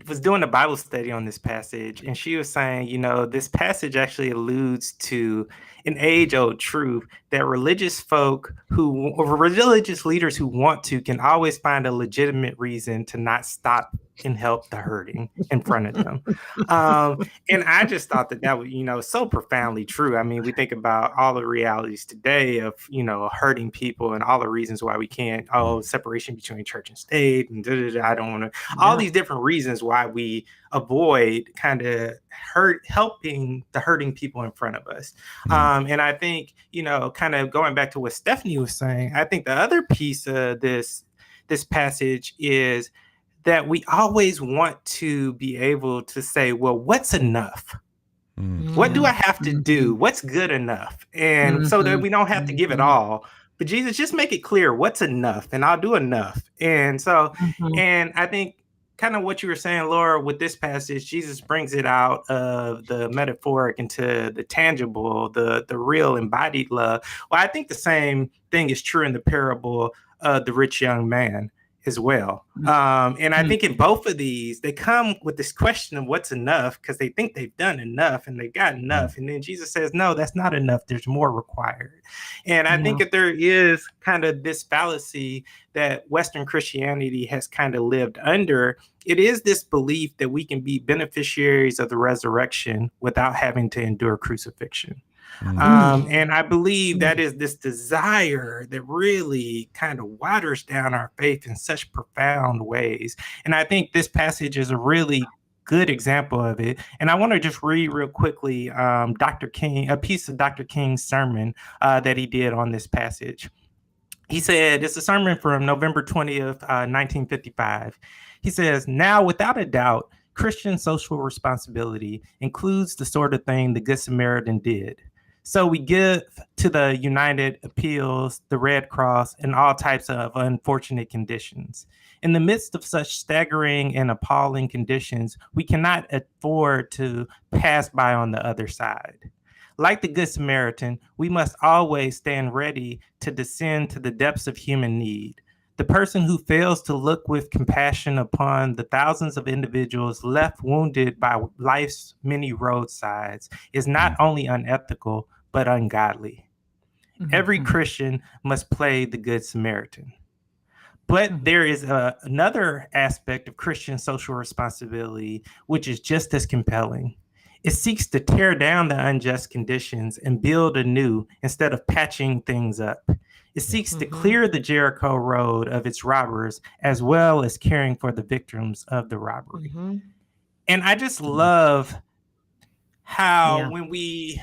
was doing a Bible study on this passage, and she was saying, this passage actually alludes to an age-old truth that religious leaders who want to can always find a legitimate reason to not stop and help the hurting in front of them. And I just thought that was, so profoundly true. I mean, we think about all the realities today of, hurting people and all the reasons why we can't, separation between church and state, and I don't want to, all these different reasons why we avoid kind of helping the hurting people in front of us. And I think, kind of going back to what Stephanie was saying, I think the other piece of this passage is that we always want to be able to say, well, what's enough? What do I have to do? What's good enough? And so that we don't have to give it all. But Jesus, just make it clear what's enough, and I'll do enough. And so, and I think kind of what you were saying, Laura, with this passage, Jesus brings it out of the metaphoric into the tangible, the real embodied love. Well, I think the same thing is true in the parable of the rich young man as well. And I think in both of these, they come with this question of what's enough, because they think they've done enough and they've got enough. And then Jesus says, no, that's not enough. There's more required. And I think that there is kind of this fallacy that Western Christianity has kind of lived under. It is this belief that we can be beneficiaries of the resurrection without having to endure crucifixion. And I believe that is this desire that really kind of waters down our faith in such profound ways. And I think this passage is a really good example of it. And I want to just read real quickly Dr. King, a piece of Dr. King's sermon that he did on this passage. He said, it's a sermon from November 20th, 1955. He says, now, without a doubt, Christian social responsibility includes the sort of thing the Good Samaritan did. So we give to the United Appeals, the Red Cross, and all types of unfortunate conditions. In the midst of such staggering and appalling conditions, we cannot afford to pass by on the other side. Like the Good Samaritan, we must always stand ready to descend to the depths of human need. The person who fails to look with compassion upon the thousands of individuals left wounded by life's many roadsides is not only unethical, but ungodly. Every Christian must play the Good Samaritan. But there is another aspect of Christian social responsibility, which is just as compelling. It seeks to tear down the unjust conditions and build anew instead of patching things up. It seeks to clear the Jericho road of its robbers, as well as caring for the victims of the robbery. And I just love how when we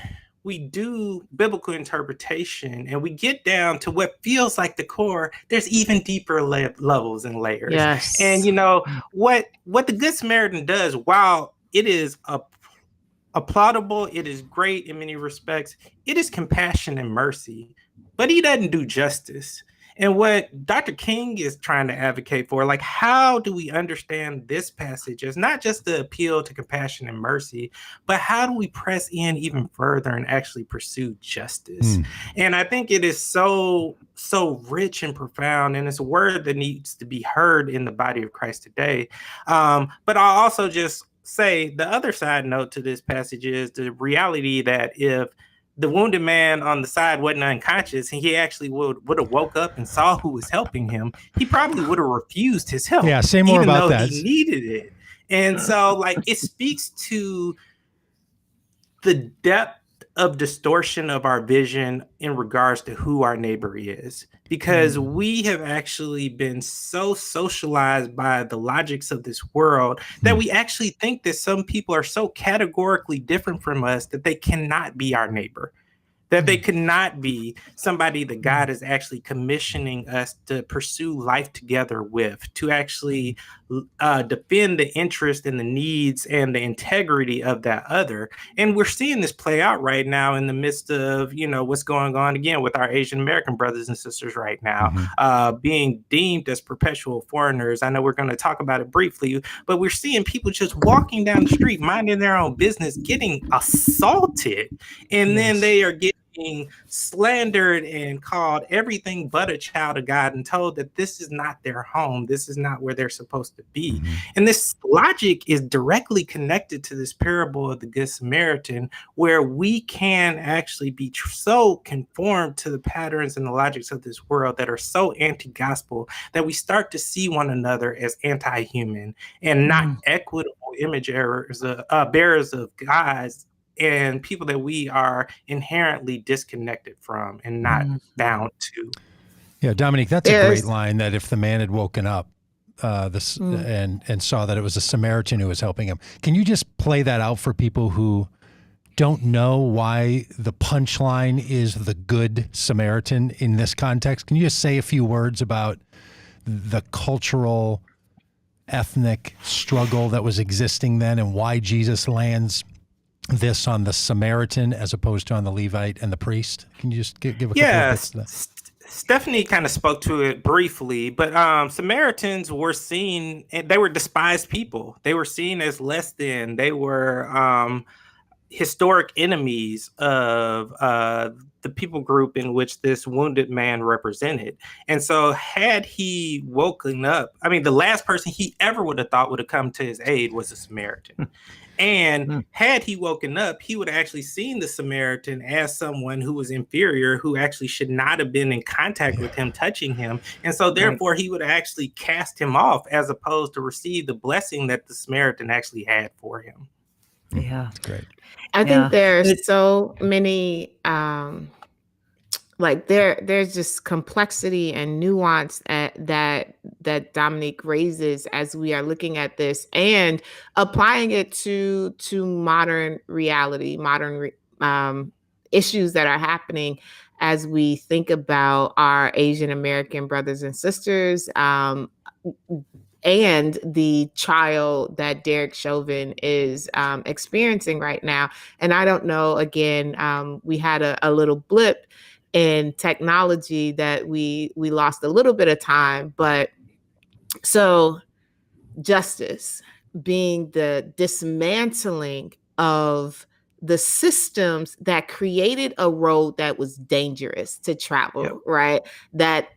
do biblical interpretation and we get down to what feels like the core, there's even deeper levels and layers. Yes. And what the Good Samaritan does, while it is applaudable, it is great in many respects, it is compassion and mercy, but he doesn't do justice. And what Dr. King is trying to advocate for, like, how do we understand this passage as not just the appeal to compassion and mercy, but how do we press in even further and actually pursue justice? And I think it is so rich and profound, and it's a word that needs to be heard in the body of Christ today. But I'll also just say the other side note to this passage is the reality that if the wounded man on the side wasn't unconscious and he actually would have woke up and saw who was helping him, he probably would have refused his help. Yeah, say more about that. He needed it. And so, like, it speaks to the depth of distortion of our vision in regards to who our neighbor is, because we have actually been so socialized by the logics of this world that we actually think that some people are so categorically different from us that they cannot be our neighbor, that they could not be somebody that God is actually commissioning us to pursue life together with, to actually defend the interest and the needs and the integrity of that other. And we're seeing this play out right now in the midst of, what's going on again with our Asian American brothers and sisters right now, being deemed as perpetual foreigners. I know we're going to talk about it briefly, but we're seeing people just walking down the street, minding their own business, getting assaulted. And then they are getting being slandered and called everything but a child of God and told that this is not their home. This is not where they're supposed to be. And this logic is directly connected to this parable of the Good Samaritan, where we can actually be so conformed to the patterns and the logics of this world that are so anti-gospel that we start to see one another as anti-human and not equitable image bearers of God's and people that we are inherently disconnected from and not bound to. Yeah, Dominique, that's a great line, that if the man had woken up and saw that it was a Samaritan who was helping him. Can you just play that out for people who don't know why the punchline is the Good Samaritan in this context? Can you just say a few words about the cultural, ethnic struggle that was existing then and why Jesus lands this on the Samaritan as opposed to on the Levite and the priest? Can you just give a couple of bits to that? Stephanie kind of spoke to it briefly, but Samaritans were seen, they were despised people. They were seen as less than. They were historic enemies of the people group in which this wounded man represented. And so had he woken up, I mean, the last person he ever would have thought would have come to his aid was a Samaritan. And had he woken up, he would have actually seen the Samaritan as someone who was inferior, who actually should not have been in contact with him, touching him. And so therefore he would actually cast him off as opposed to receive the blessing that the Samaritan actually had for him. Yeah. Great. I think there's so many, there's just complexity and nuance that Dominique raises as we are looking at this and applying it to modern reality, modern issues that are happening as we think about our Asian American brothers and sisters, and the trial that Derek Chauvin is experiencing right now. And I don't know, again, we had a little blip in technology that we lost a little bit of time, but so justice being the dismantling of the systems that created a road that was dangerous to travel, right? That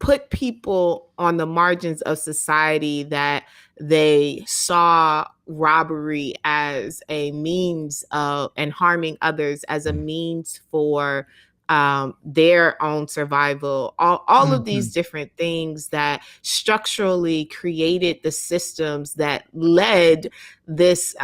put people on the margins of society, that they saw robbery as a means of, and harming others as a means for their own survival, all of these different things that structurally created the systems that led this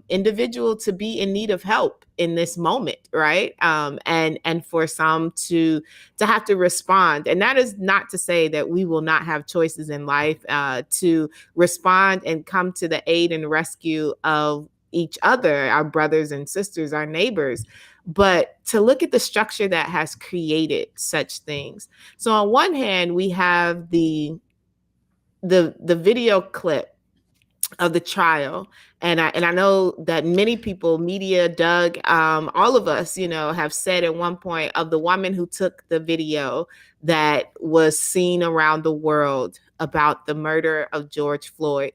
individual to be in need of help in this moment, right? And for some to have to respond. And that is not to say that we will not have choices in life to respond and come to the aid and rescue of each other, our brothers and sisters, our neighbors, but to look at the structure that has created such things. So on one hand, we have the video clip of the trial. And I know that many people, media, Doug, all of us, have said at one point of the woman who took the video that was seen around the world about the murder of George Floyd.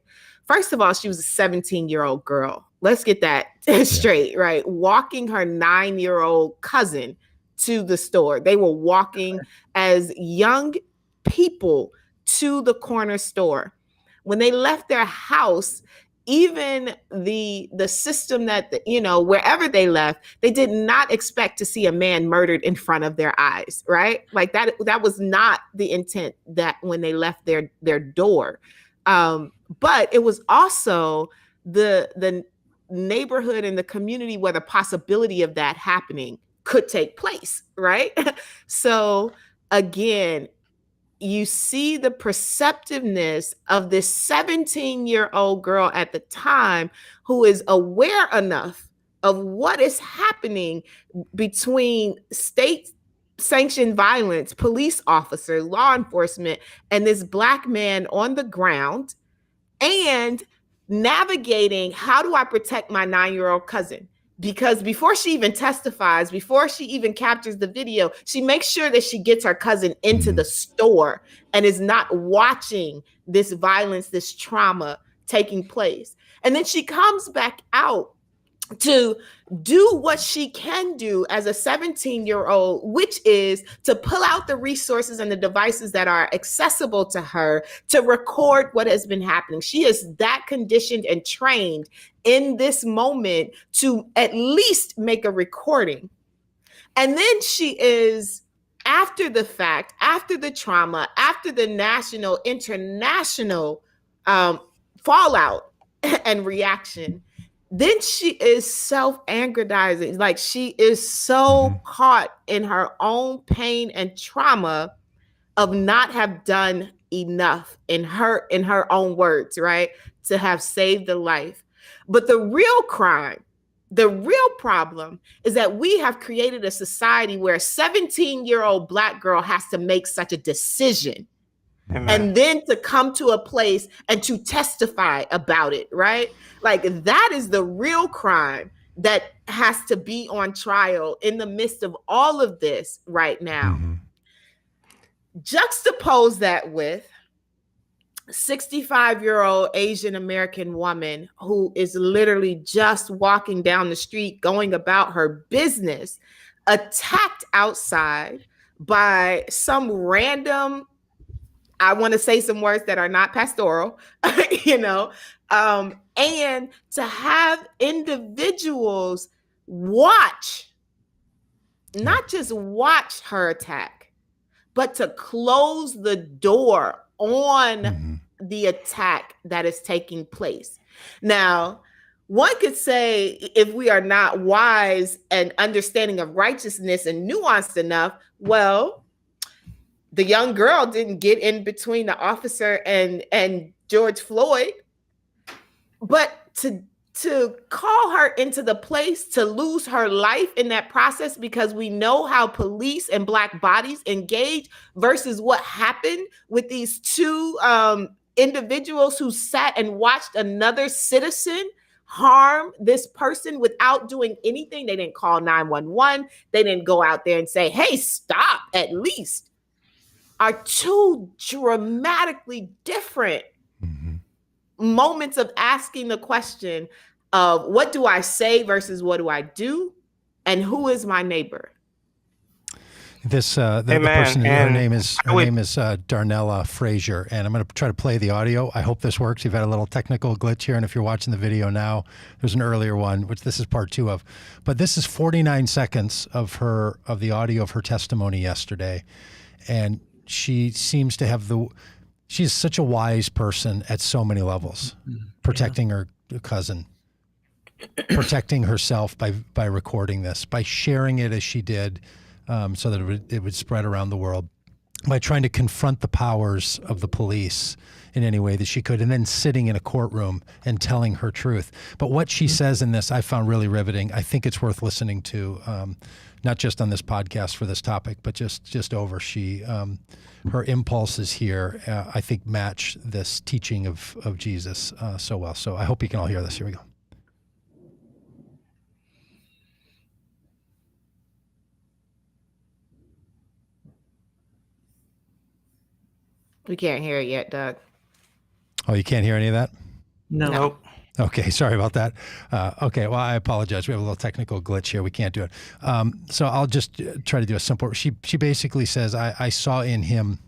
First of all, she was a 17-year-old girl. Let's get that straight, right? Walking her 9-year-old cousin to the store. They were walking as young people to the corner store. When they left their house, even the system that, wherever they left, they did not expect to see a man murdered in front of their eyes, right? Like that was not the intent that when they left their door. But it was also the neighborhood and the community where the possibility of that happening could take place, right? So again, you see the perceptiveness of this 17-year-old girl at the time who is aware enough of what is happening between state-sanctioned violence, police officer, law enforcement, and this Black man on the ground, and navigating, how do I protect my 9-year-old cousin? Because before she even testifies, before she even captures the video, she makes sure that she gets her cousin into the store and is not watching this violence, this trauma taking place. And then she comes back out to do what she can do as a 17-year-old, which is to pull out the resources and the devices that are accessible to her to record what has been happening. She is that conditioned and trained in this moment to at least make a recording. And then she is, after the fact, after the trauma, after the national, international fallout and reaction, then she is self-aggrandizing. Like, she is so caught in her own pain and trauma of not have done enough, in her own words, right, to have saved the life. But the real crime, the real problem is that we have created a society where a 17-year-old Black girl has to make such a decision. Amen. And then to come to a place and to testify about it, right? Like, that is the real crime that has to be on trial in the midst of all of this right now. Mm-hmm. Juxtapose that with 65-year-old Asian American woman who is literally just walking down the street, going about her business, attacked outside by some random, I want to say some words that are not pastoral, and to have individuals watch, not just watch her attack, but to close the door on the attack that is taking place. Now, one could say, if we are not wise and understanding of righteousness and nuanced enough, well, the young girl didn't get in between the officer and George Floyd, but to call her into the place to lose her life in that process, because we know how police and Black bodies engage versus what happened with these two individuals who sat and watched another citizen harm this person without doing anything. They didn't call 911. They didn't go out there and say, hey, stop, at least, are two dramatically different moments of asking the question of what do I say versus what do I do, and who is my neighbor? This the person, her name is Darnella Frazier, and I'm going to try to play the audio. I hope this works. You've had a little technical glitch here, and if you're watching the video now, there's an earlier one, which this is part 2 of. But this is 49 seconds of the audio of her testimony yesterday, and she seems to have she's such a wise person at so many levels, protecting her cousin, protecting herself by recording this, by sharing it as she did, so that it would spread around the world, by trying to confront the powers of the police in any way that she could, and then sitting in a courtroom and telling her truth. But what she says in this, I found really riveting. I think it's worth listening to, not just on this podcast for this topic, but just over. Her impulses here, I think, match this teaching of Jesus so well. So I hope you can all hear this. Here we go. We can't hear it yet, Doug. Oh, you can't hear any of that? No. Okay, sorry about that. Okay, well, I apologize. We have a little technical glitch here. We can't do it. So I'll just try to do a simple. She basically says, I saw in him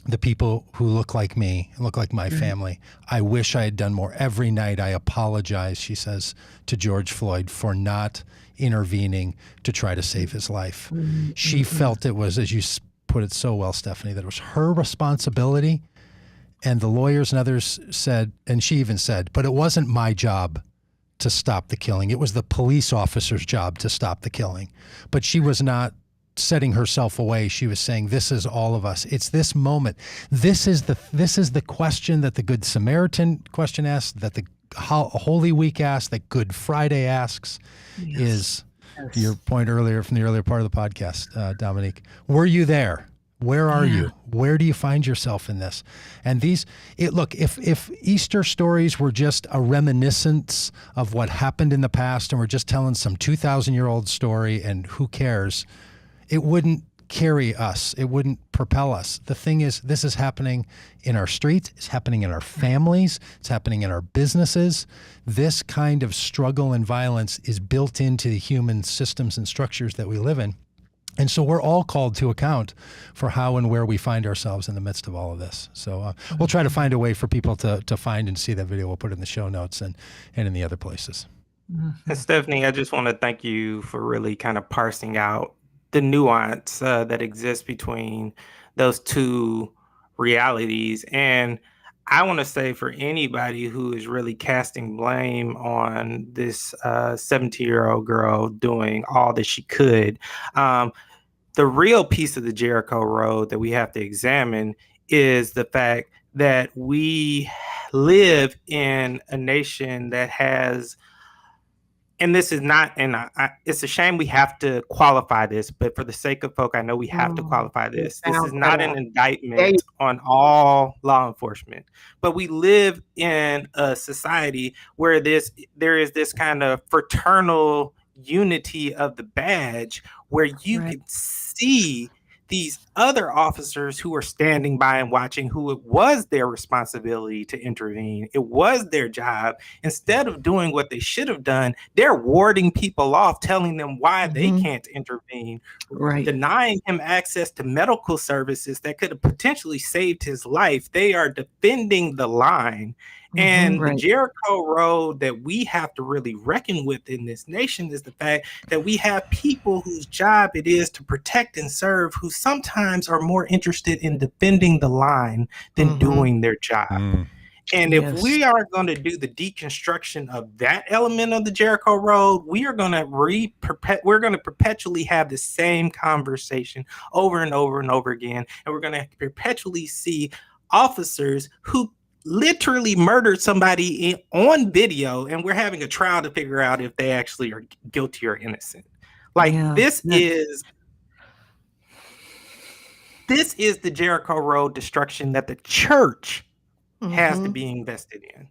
the people who look like me, look like my family. I wish I had done more. Every night I apologize, she says, to George Floyd for not intervening to try to save his life. She felt it was, as you put it so well, Stephanie, that it was her responsibility. And the lawyers and others said, and she even said, but it wasn't my job to stop the killing. It was the police officer's job to stop the killing. But she was not setting herself away. She was saying, this is all of us. It's this moment. This is the question that the Good Samaritan question asks, that the Holy Week asks, that Good Friday asks, is your point earlier from the earlier part of the podcast, Dominique. Were you there? Where are you? Where do you find yourself in this? And look, if Easter stories were just a reminiscence of what happened in the past and we're just telling some 2,000-year-old story and who cares, it wouldn't carry us. It wouldn't propel us. The thing is, this is happening in our streets. It's happening in our families. It's happening in our businesses. This kind of struggle and violence is built into the human systems and structures that we live in. And so we're all called to account for how and where we find ourselves in the midst of all of this. So we'll try to find a way for people to find and see that video. We'll put it in the show notes and in the other places. And Stephanie, I just want to thank you for really kind of parsing out the nuance that exists between those two realities. And I want to say, for anybody who is really casting blame on this 17-year-old girl doing all that she could, the real piece of the Jericho Road that we have to examine is the fact that we live in a nation that has, and this is not, and it's a shame we have to qualify this, but for the sake of folk, I know we have to qualify this. This is not an indictment on all law enforcement, but we live in a society where there is this kind of fraternal unity of the badge, where you can see these other officers who are standing by and watching, who it was their responsibility to intervene. It was their job. Instead of doing what they should have done, they're warding people off, telling them why they can't intervene, denying him access to medical services that could have potentially saved his life. They are defending the line. And the Jericho Road that we have to really reckon with in this nation is the fact that we have people whose job it is to protect and serve, who sometimes are more interested in defending the line than doing their job. And if we are going to do the deconstruction of that element of the Jericho Road, we are going to perpetually have the same conversation over and over and over again. And we're going to perpetually see officers who literally murdered somebody on video, and we're having a trial to figure out if they actually are guilty or innocent. Like, this is the Jericho Road destruction that the church has to be invested in.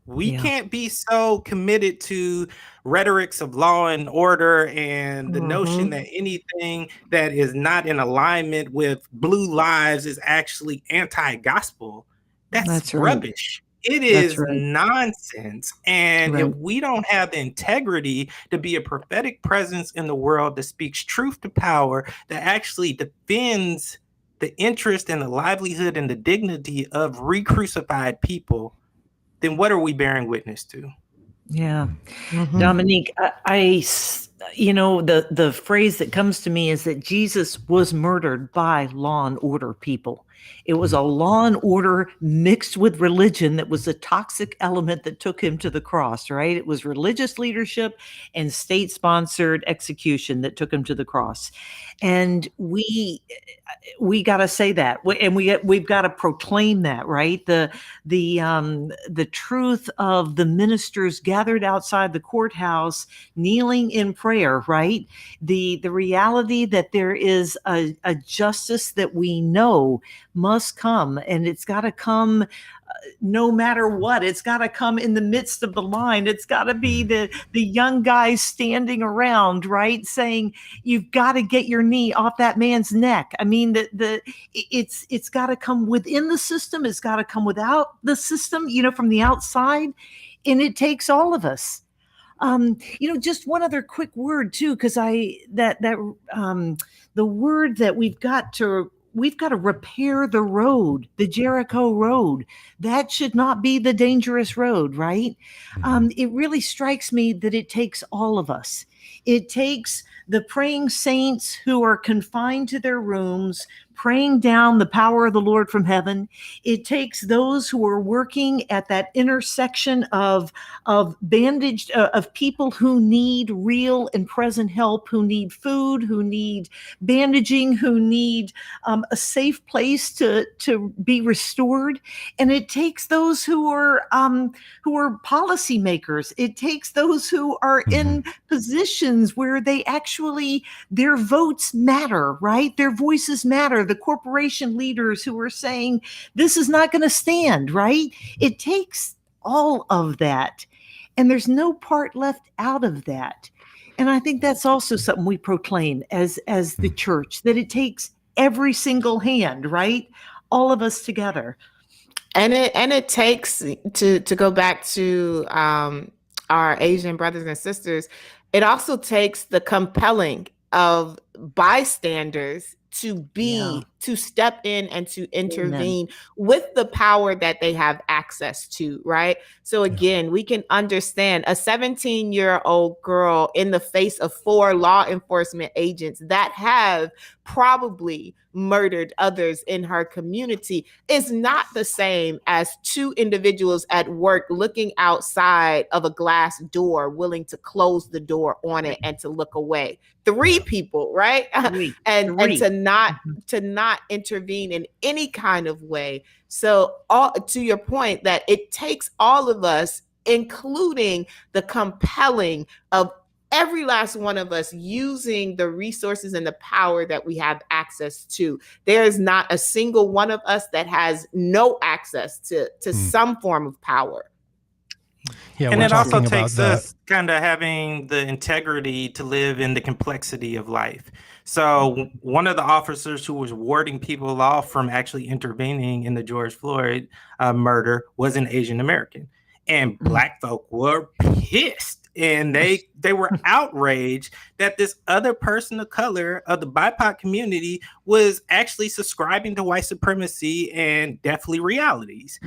We can't be so committed to rhetorics of law and order and the notion that anything that is not in alignment with blue lives is actually anti-gospel. That's rubbish. It is nonsense. And if we don't have the integrity to be a prophetic presence in the world that speaks truth to power, that actually defends the interest and the livelihood and the dignity of re-crucified people, then what are we bearing witness to? Yeah. Dominique, I the phrase that comes to me is that Jesus was murdered by law and order people. It was a law and order mixed with religion that was a toxic element that took him to the cross, right? It was religious leadership and state-sponsored execution that took him to the cross. And we got to say that, and we've got to proclaim that, right? The truth of the ministers gathered outside the courthouse, kneeling in prayer, right? The reality that there is a justice that we know must come, and it's got to come no matter what. It's got to come in the midst of the line. It's got to be the young guys standing around, right, saying, you've got to get your knee off that man's neck. I mean, it's got to come within the system. It's got to come without the system, from the outside. And it takes all of us. Just one other quick word too, because the word that we've got to repair the road, the Jericho Road. That should not be the dangerous road, right? It really strikes me that it takes all of us. It takes the praying saints who are confined to their rooms, praying down the power of the Lord from heaven. It takes those who are working at that intersection of bandaged, of people who need real and present help, who need food, who need bandaging, who need a safe place to be restored. And it takes those who are policymakers. It takes those who are in positions where their votes matter, right? Their voices matter. The corporation leaders who are saying this is not going to stand, right? It takes all of that. And there's no part left out of that. And I think that's also something we proclaim as the church, that it takes every single hand, right? All of us together. And it takes, to go back to our Asian brothers and sisters, it also takes the compelling of bystanders to step in and to intervene with the power that they have access to, right? So again, we can understand a 17-year-old girl in the face of 4 law enforcement agents that have probably murdered others in her community is not the same as 2 individuals at work looking outside of a glass door, willing to close the door on it and to look away. 3 people, right? And to not intervene in any kind of way. So to your point, that it takes all of us, including the compelling of every last one of us, using the resources and the power that we have access to. There is not a single one of us that has no access to some form of power. Yeah, and it also takes us kind of having the integrity to live in the complexity of life. So one of the officers who was warding people off from actually intervening in the George Floyd murder was an Asian American. And Black folk were pissed, and they were outraged that this other person of color of the BIPOC community was actually subscribing to white supremacy and deathly realities.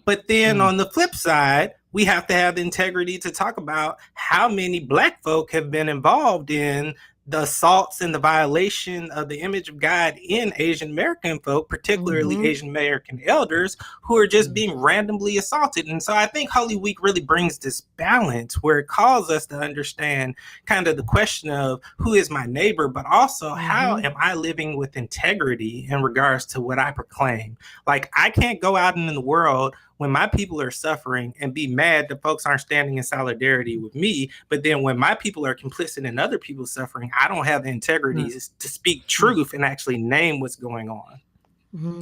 But then on the flip side, we have to have the integrity to talk about how many Black folk have been involved in the assaults and the violation of the image of God in Asian American folk, particularly Asian American elders, who are just being randomly assaulted. And so I think Holy Week really brings this balance where it calls us to understand kind of the question of who is my neighbor, but also how am I living with integrity in regards to what I proclaim? Like, I can't go out in the world when my people are suffering and be mad that folks aren't standing in solidarity with me. But then when my people are complicit in other people's suffering, I don't have the integrity to speak truth and actually name what's going on.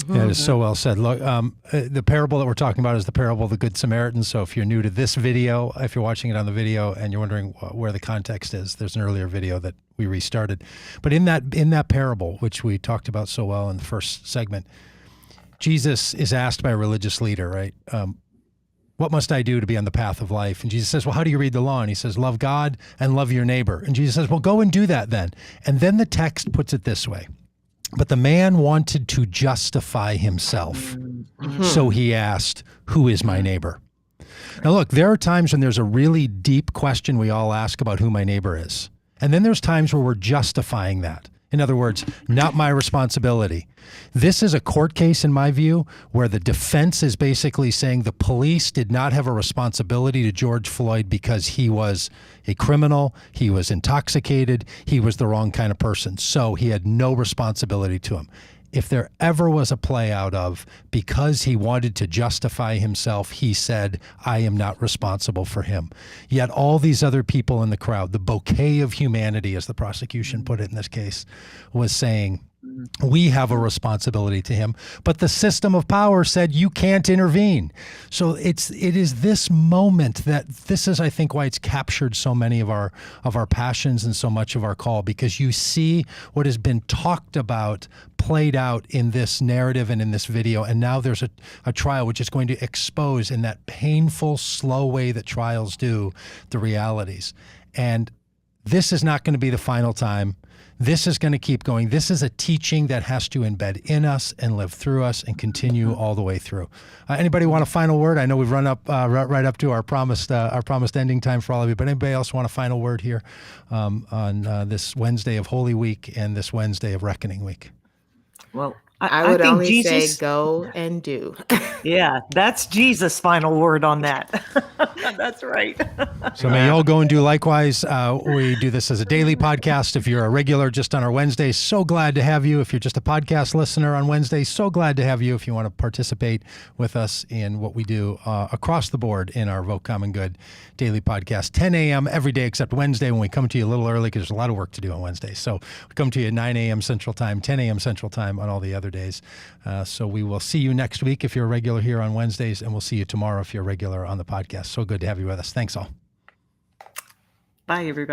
Yeah, it is so well said. Look, the parable that we're talking about is the parable of the Good Samaritan. So if you're new to this video, if you're watching it on the video and you're wondering where the context is, there's an earlier video that we restarted. But in that parable, which we talked about so well in the first segment, Jesus is asked by a religious leader, right? What must I do to be on the path of life? And Jesus says, well, how do you read the law? And he says, love God and love your neighbor. And Jesus says, well, go and do that then. And then the text puts it this way. But the man wanted to justify himself. So he asked, who is my neighbor? Now, look, there are times when there's a really deep question we all ask about who my neighbor is. And then there's times where we're justifying that. In other words, not my responsibility. This is a court case, in my view, where the defense is basically saying the police did not have a responsibility to George Floyd because he was a criminal, he was intoxicated, he was the wrong kind of person. So he had no responsibility to him. If there ever was a play out of, because he wanted to justify himself, he said, I am not responsible for him. Yet all these other people in the crowd, the bouquet of humanity, as the prosecution put it in this case, was saying, we have a responsibility to him, but the system of power said you can't intervene. So it is this moment this is, I think, why it's captured so many of our passions and so much of our call, because you see what has been talked about played out in this narrative and in this video, and now there's a trial which is going to expose, in that painful, slow way that trials do, the realities. And this is not going to be the final time. This is going to keep going. This is a teaching that has to embed in us and live through us and continue all the way through. Anybody want a final word? I know we've run up right up to our promised ending time for all of you, but anybody else want a final word here on this Wednesday of Holy Week and this Wednesday of Reckoning Week? Well, I would think only Jesus, say go and do. Yeah, that's Jesus' final word on that. That's right. So may you all go and do likewise. We do this as a daily podcast. If you're a regular just on our Wednesdays, so glad to have you. If you're just a podcast listener on Wednesdays, so glad to have you. If you want to participate with us in what we do across the board in our Vote Common Good daily podcast, 10 a.m. every day except Wednesday, when we come to you a little early because there's a lot of work to do on Wednesdays. So we come to you at 9 a.m. Central Time, 10 a.m. Central Time on all the other days. So we will see you next week if you're a regular here on Wednesdays, and we'll see you tomorrow if you're a regular on the podcast. So good to have you with us. Thanks all. Bye, everybody.